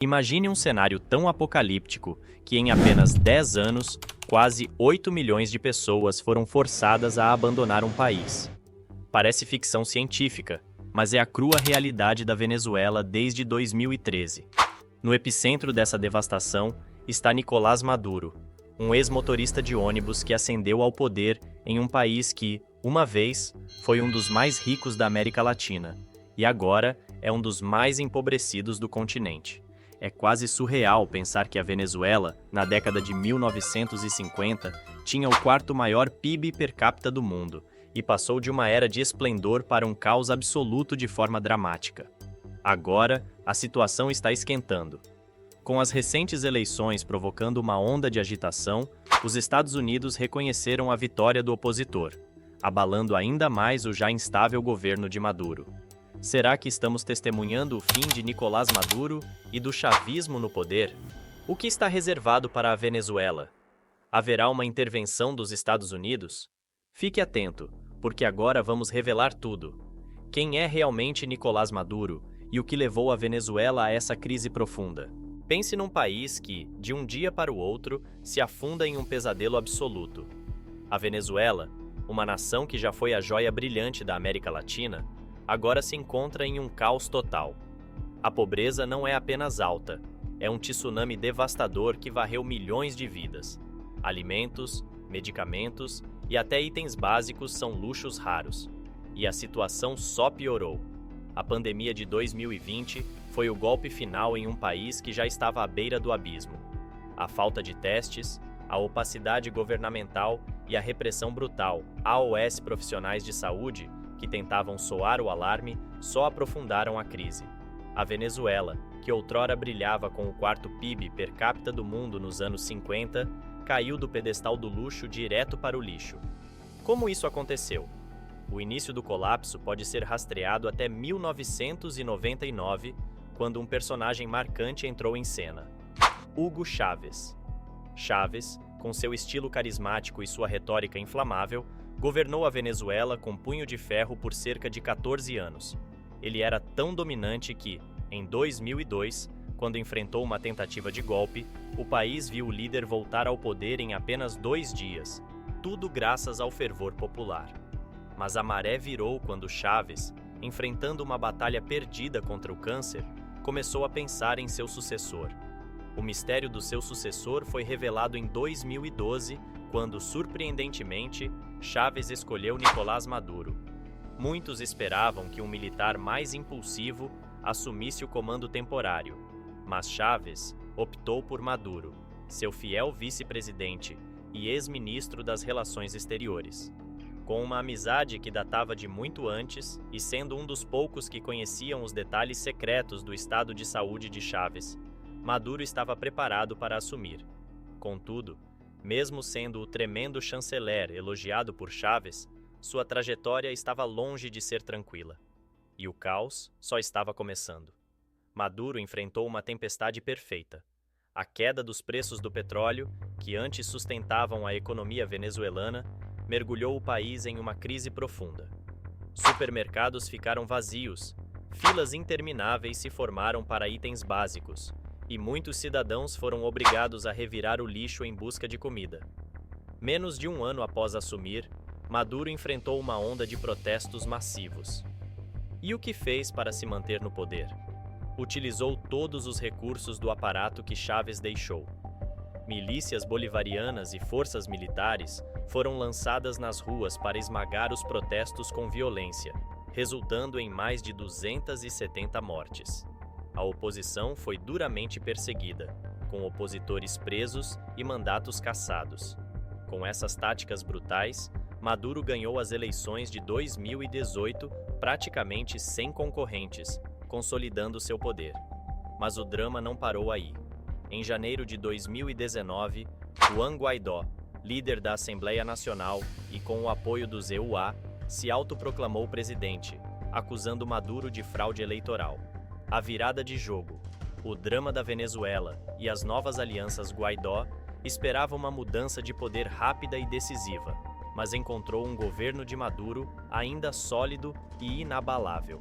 Imagine um cenário tão apocalíptico que em apenas 10 anos, quase 8 milhões de pessoas foram forçadas a abandonar um país. Parece ficção científica, mas é a crua realidade da Venezuela desde 2013. No epicentro dessa devastação está Nicolás Maduro, um ex-motorista de ônibus que ascendeu ao poder em um país que, uma vez, foi um dos mais ricos da América Latina e agora é um dos mais empobrecidos do continente. É quase surreal pensar que a Venezuela, na década de 1950, tinha o quarto maior PIB per capita do mundo e passou de uma era de esplendor para um caos absoluto de forma dramática. Agora, a situação está esquentando. Com as recentes eleições provocando uma onda de agitação, os Estados Unidos reconheceram a vitória do opositor, abalando ainda mais o já instável governo de Maduro. Será que estamos testemunhando o fim de Nicolás Maduro e do chavismo no poder? O que está reservado para a Venezuela? Haverá uma intervenção dos Estados Unidos? Fique atento, porque agora vamos revelar tudo. Quem é realmente Nicolás Maduro e o que levou a Venezuela a essa crise profunda? Pense num país que, de um dia para o outro, se afunda em um pesadelo absoluto. A Venezuela, uma nação que já foi a joia brilhante da América Latina, agora se encontra em um caos total. A pobreza não é apenas alta, é um tsunami devastador que varreu milhões de vidas. Alimentos, medicamentos e até itens básicos são luxos raros. E a situação só piorou. A pandemia de 2020 foi o golpe final em um país que já estava à beira do abismo. A falta de testes, a opacidade governamental e a repressão brutal AOS profissionais de saúde que tentavam soar o alarme, só aprofundaram a crise. A Venezuela, que outrora brilhava com o quarto PIB per capita do mundo nos anos 50, caiu do pedestal do luxo direto para o lixo. Como isso aconteceu? O início do colapso pode ser rastreado até 1999, quando um personagem marcante entrou em cena: Hugo Chávez. Chávez, com seu estilo carismático e sua retórica inflamável, governou a Venezuela com punho de ferro por cerca de 14 anos. Ele era tão dominante que, em 2002, quando enfrentou uma tentativa de golpe, o país viu o líder voltar ao poder em apenas 2 dias, tudo graças ao fervor popular. Mas a maré virou quando Chávez, enfrentando uma batalha perdida contra o câncer, começou a pensar em seu sucessor. O mistério do seu sucessor foi revelado em 2012, quando, surpreendentemente, Chávez escolheu Nicolás Maduro. Muitos esperavam que um militar mais impulsivo assumisse o comando temporário, mas Chávez optou por Maduro, seu fiel vice-presidente e ex-ministro das Relações Exteriores. Com uma amizade que datava de muito antes e sendo um dos poucos que conheciam os detalhes secretos do estado de saúde de Chávez, Maduro estava preparado para assumir. Contudo, mesmo sendo o tremendo chanceler elogiado por Chávez, sua trajetória estava longe de ser tranquila. E o caos só estava começando. Maduro enfrentou uma tempestade perfeita. A queda dos preços do petróleo, que antes sustentavam a economia venezuelana, mergulhou o país em uma crise profunda. Supermercados ficaram vazios, filas intermináveis se formaram para itens básicos, e muitos cidadãos foram obrigados a revirar o lixo em busca de comida. Menos de um ano após assumir, Maduro enfrentou uma onda de protestos massivos. E o que fez para se manter no poder? Utilizou todos os recursos do aparato que Chávez deixou. Milícias bolivarianas e forças militares foram lançadas nas ruas para esmagar os protestos com violência, resultando em mais de 270 mortes. A oposição foi duramente perseguida, com opositores presos e mandatos cassados. Com essas táticas brutais, Maduro ganhou as eleições de 2018 praticamente sem concorrentes, consolidando seu poder. Mas o drama não parou aí. Em janeiro de 2019, Juan Guaidó, líder da Assembleia Nacional e com o apoio dos EUA, se autoproclamou presidente, acusando Maduro de fraude eleitoral. A virada de jogo, o drama da Venezuela e as novas alianças Guaidó esperavam uma mudança de poder rápida e decisiva, mas encontrou um governo de Maduro ainda sólido e inabalável.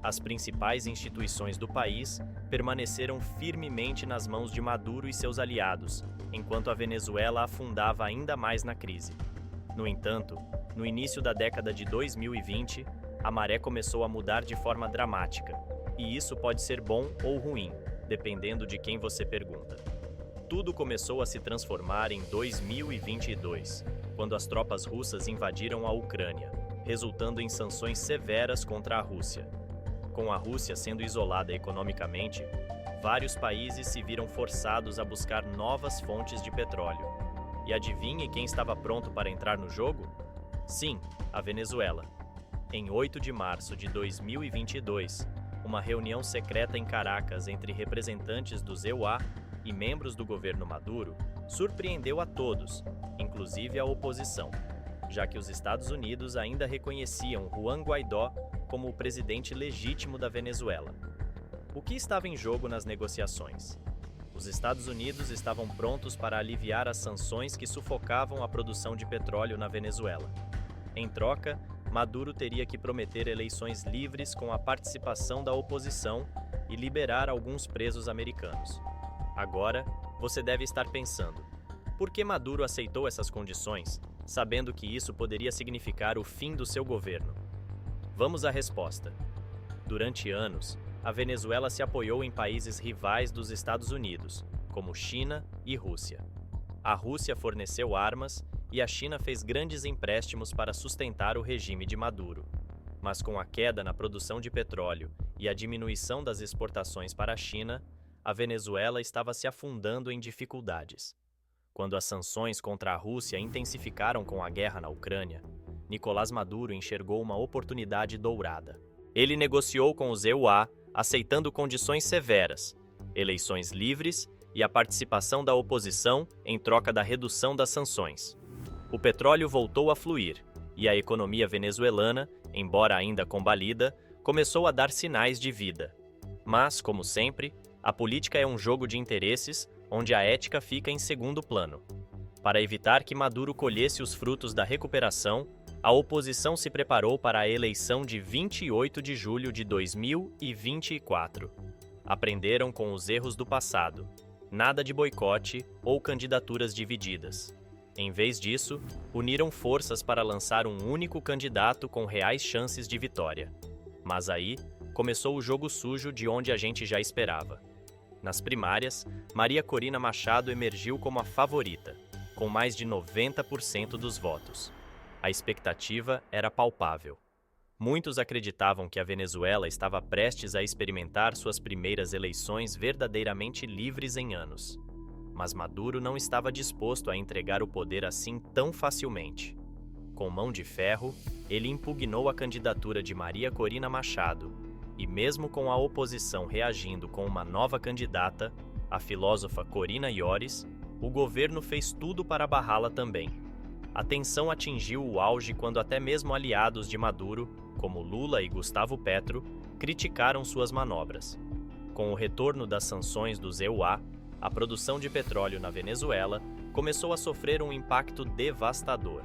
As principais instituições do país permaneceram firmemente nas mãos de Maduro e seus aliados, enquanto a Venezuela afundava ainda mais na crise. No entanto, no início da década de 2020, a maré começou a mudar de forma dramática, e isso pode ser bom ou ruim, dependendo de quem você pergunta. Tudo começou a se transformar em 2022, quando as tropas russas invadiram a Ucrânia, resultando em sanções severas contra a Rússia. Com a Rússia sendo isolada economicamente, vários países se viram forçados a buscar novas fontes de petróleo. E adivinhe quem estava pronto para entrar no jogo? Sim, a Venezuela. Em 8 de março de 2022, uma reunião secreta em Caracas entre representantes dos EUA e membros do governo Maduro surpreendeu a todos, inclusive a oposição, já que os Estados Unidos ainda reconheciam Juan Guaidó como o presidente legítimo da Venezuela. O que estava em jogo nas negociações? Os Estados Unidos estavam prontos para aliviar as sanções que sufocavam a produção de petróleo na Venezuela. Em troca, Maduro teria que prometer eleições livres com a participação da oposição e liberar alguns presos americanos. Agora, você deve estar pensando: por que Maduro aceitou essas condições, sabendo que isso poderia significar o fim do seu governo? Vamos à resposta. Durante anos, a Venezuela se apoiou em países rivais dos Estados Unidos, como China e Rússia. A Rússia forneceu armas e a China fez grandes empréstimos para sustentar o regime de Maduro. Mas com a queda na produção de petróleo e a diminuição das exportações para a China, a Venezuela estava se afundando em dificuldades. Quando as sanções contra a Rússia intensificaram com a guerra na Ucrânia, Nicolás Maduro enxergou uma oportunidade dourada. Ele negociou com os EUA, aceitando condições severas, eleições livres e a participação da oposição em troca da redução das sanções. O petróleo voltou a fluir, e a economia venezuelana, embora ainda combalida, começou a dar sinais de vida. Mas, como sempre, a política é um jogo de interesses onde a ética fica em segundo plano. Para evitar que Maduro colhesse os frutos da recuperação, a oposição se preparou para a eleição de 28 de julho de 2024. Aprenderam com os erros do passado. Nada de boicote ou candidaturas divididas. Em vez disso, uniram forças para lançar um único candidato com reais chances de vitória. Mas aí, começou o jogo sujo de onde a gente já esperava. Nas primárias, Maria Corina Machado emergiu como a favorita, com mais de 90% dos votos. A expectativa era palpável. Muitos acreditavam que a Venezuela estava prestes a experimentar suas primeiras eleições verdadeiramente livres em anos. Mas Maduro não estava disposto a entregar o poder assim tão facilmente. Com mão de ferro, ele impugnou a candidatura de Maria Corina Machado, e mesmo com a oposição reagindo com uma nova candidata, a filósofa Corina Yoris, o governo fez tudo para barrá-la também. A tensão atingiu o auge quando até mesmo aliados de Maduro, como Lula e Gustavo Petro, criticaram suas manobras. Com o retorno das sanções dos EUA, a produção de petróleo na Venezuela começou a sofrer um impacto devastador.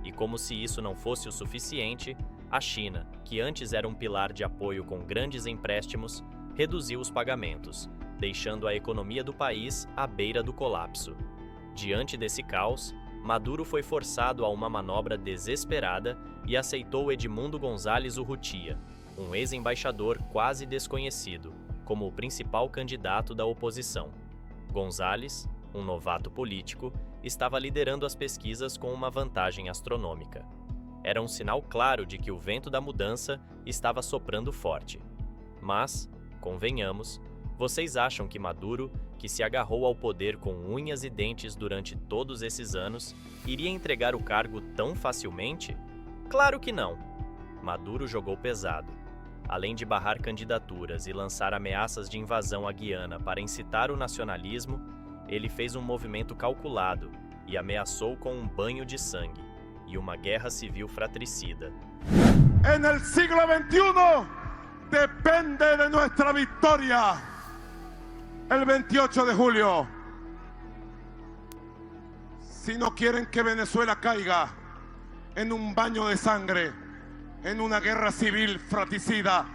E como se isso não fosse o suficiente, a China, que antes era um pilar de apoio com grandes empréstimos, reduziu os pagamentos, deixando a economia do país à beira do colapso. Diante desse caos, Maduro foi forçado a uma manobra desesperada e aceitou Edmundo González Urrutia, um ex-embaixador quase desconhecido, como o principal candidato da oposição. González, um novato político, estava liderando as pesquisas com uma vantagem astronômica. Era um sinal claro de que o vento da mudança estava soprando forte. Mas, convenhamos, vocês acham que Maduro, que se agarrou ao poder com unhas e dentes durante todos esses anos, iria entregar o cargo tão facilmente? Claro que não! Maduro jogou pesado. Além de barrar candidaturas e lançar ameaças de invasão à Guiana para incitar o nacionalismo, ele fez um movimento calculado e ameaçou com um banho de sangue e uma guerra civil fratricida. En el siglo XXI depende de nuestra victoria. El 28 de julio. Si no quieren que Venezuela caiga en un baño de sangre, en una guerra civil fratricida,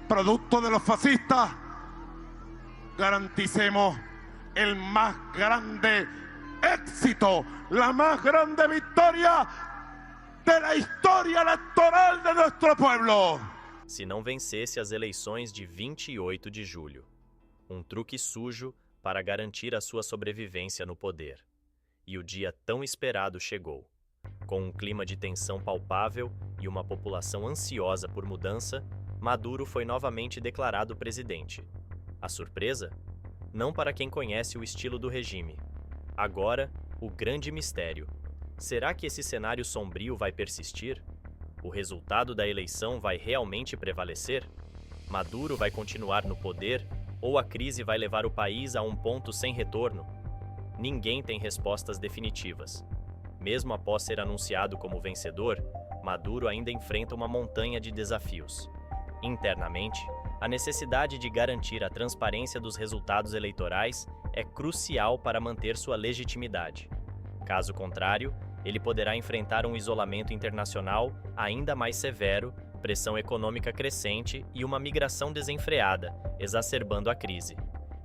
producto de los fascistas, garanticemos el más grande éxito, la más grande victoria de la historia electoral de nuestro pueblo. Se não vencesse as eleições de 28 de julho. Um truque sujo para garantir a sua sobrevivência no poder. E o dia tão esperado chegou. Com um clima de tensão palpável e uma população ansiosa por mudança, Maduro foi novamente declarado presidente. A surpresa? Não para quem conhece o estilo do regime. Agora, o grande mistério. Será que esse cenário sombrio vai persistir? O resultado da eleição vai realmente prevalecer? Maduro vai continuar no poder ou a crise vai levar o país a um ponto sem retorno? Ninguém tem respostas definitivas. Mesmo após ser anunciado como vencedor, Maduro ainda enfrenta uma montanha de desafios. Internamente, a necessidade de garantir a transparência dos resultados eleitorais é crucial para manter sua legitimidade. Caso contrário, ele poderá enfrentar um isolamento internacional ainda mais severo, pressão econômica crescente e uma migração desenfreada, exacerbando a crise.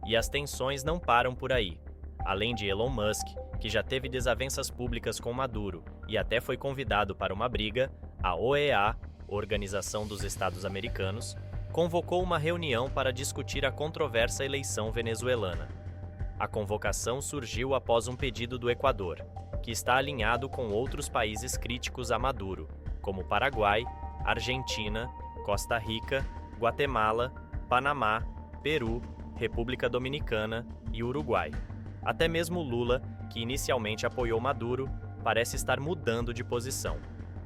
E as tensões não param por aí. Além de Elon Musk, que já teve desavenças públicas com Maduro e até foi convidado para uma briga, a OEA, Organização dos Estados Americanos, convocou uma reunião para discutir a controversa eleição venezuelana. A convocação surgiu após um pedido do Equador, que está alinhado com outros países críticos a Maduro, como Paraguai, Argentina, Costa Rica, Guatemala, Panamá, Peru, República Dominicana e Uruguai. Até mesmo Lula, que inicialmente apoiou Maduro, parece estar mudando de posição.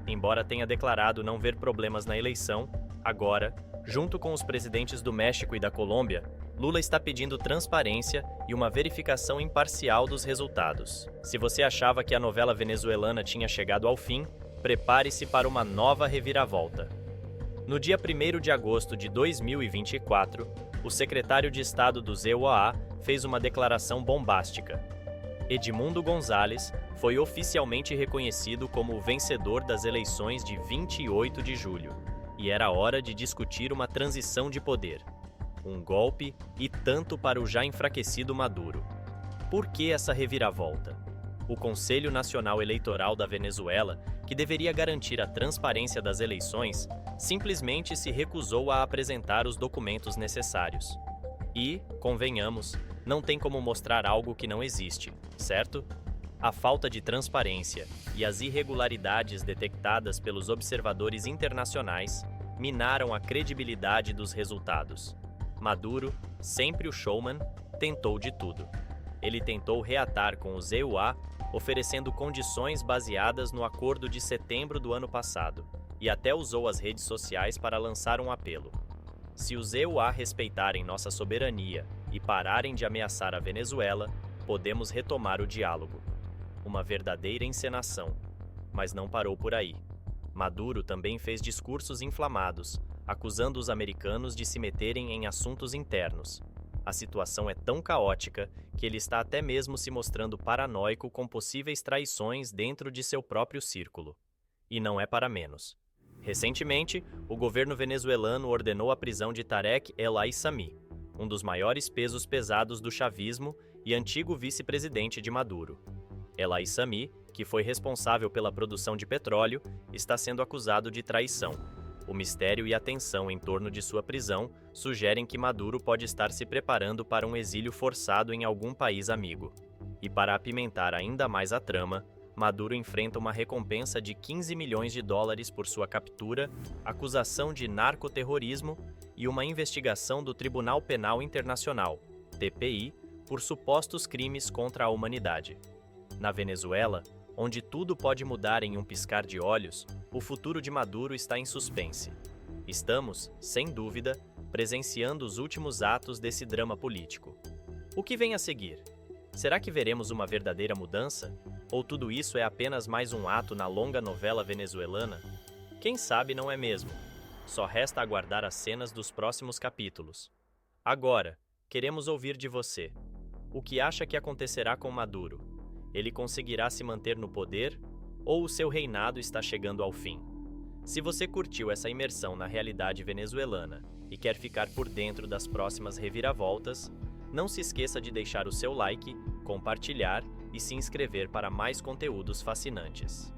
Embora tenha declarado não ver problemas na eleição, agora, junto com os presidentes do México e da Colômbia, Lula está pedindo transparência e uma verificação imparcial dos resultados. Se você achava que a novela venezuelana tinha chegado ao fim, prepare-se para uma nova reviravolta. No dia 1º de agosto de 2024, o secretário de Estado do ZOA fez uma declaração bombástica. Edmundo Gonzalez foi oficialmente reconhecido como o vencedor das eleições de 28 de julho, e era hora de discutir uma transição de poder. Um golpe e tanto para o já enfraquecido Maduro. Por que essa reviravolta? O Conselho Nacional Eleitoral da Venezuela, que deveria garantir a transparência das eleições, simplesmente se recusou a apresentar os documentos necessários. E, convenhamos, não tem como mostrar algo que não existe, certo? A falta de transparência e as irregularidades detectadas pelos observadores internacionais minaram a credibilidade dos resultados. Maduro, sempre o showman, tentou de tudo. Ele tentou reatar com o ZUA, oferecendo condições baseadas no acordo de setembro do ano passado, e até usou as redes sociais para lançar um apelo. Se os ZUA respeitarem nossa soberania e pararem de ameaçar a Venezuela, podemos retomar o diálogo. Uma verdadeira encenação. Mas não parou por aí. Maduro também fez discursos inflamados, acusando os americanos de se meterem em assuntos internos. A situação é tão caótica que ele está até mesmo se mostrando paranoico com possíveis traições dentro de seu próprio círculo. E não é para menos. Recentemente, o governo venezuelano ordenou a prisão de Tarek El Aissami, um dos maiores pesos pesados do chavismo e antigo vice-presidente de Maduro. El Aissami, que foi responsável pela produção de petróleo, está sendo acusado de traição. O mistério e a tensão em torno de sua prisão sugerem que Maduro pode estar se preparando para um exílio forçado em algum país amigo. E para apimentar ainda mais a trama, Maduro enfrenta uma recompensa de 15 milhões de dólares por sua captura, acusação de narcoterrorismo e uma investigação do Tribunal Penal Internacional, TPI, por supostos crimes contra a humanidade. Na Venezuela, onde tudo pode mudar em um piscar de olhos, o futuro de Maduro está em suspense. Estamos, sem dúvida, presenciando os últimos atos desse drama político. O que vem a seguir? Será que veremos uma verdadeira mudança? Ou tudo isso é apenas mais um ato na longa novela venezuelana? Quem sabe não é mesmo? Só resta aguardar as cenas dos próximos capítulos. Agora, queremos ouvir de você. O que acha que acontecerá com Maduro? Ele conseguirá se manter no poder ou o seu reinado está chegando ao fim? Se você curtiu essa imersão na realidade venezuelana e quer ficar por dentro das próximas reviravoltas, Não se esqueça de deixar o seu like, compartilhar e se inscrever para mais conteúdos fascinantes.